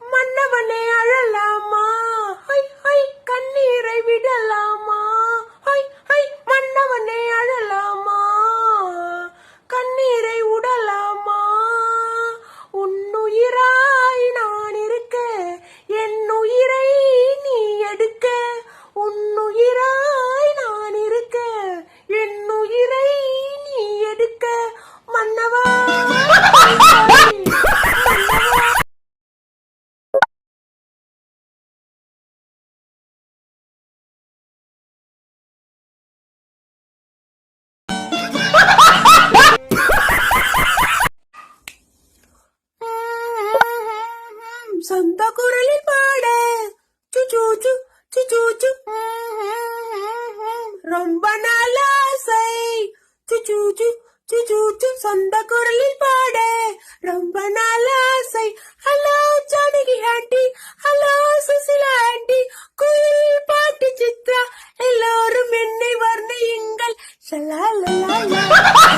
மன்னவனே அழலாமா, high high கண்ணீரை விடலாமா, ஹை ஹை மன்னவனே அழலாமா, கண்ணீரை உடலாமா, உன்னுயிராய் நான் இருக்க, என் உயிரை நீ எடுக்க, உன்னுயிராய் நான் இருக்க, என் உயிரை நீ எடுக்க, மன்னவா சொந்த குரலில் பாட சுச்சூச்சு சுச்சூச்சு ரொம்ப நாள் ஆசை சுச்சூச்சு சுச்சூச்சு சொந்த குரலில் பாட ரொம்ப நாள் ஆசை. Hello Janaki aunty, hello Susheela aunty, குயில் பாட்டு சித்ரா, எல்லோரும் என்னை வர்ணியுங்கள். ஷலா லலா லா.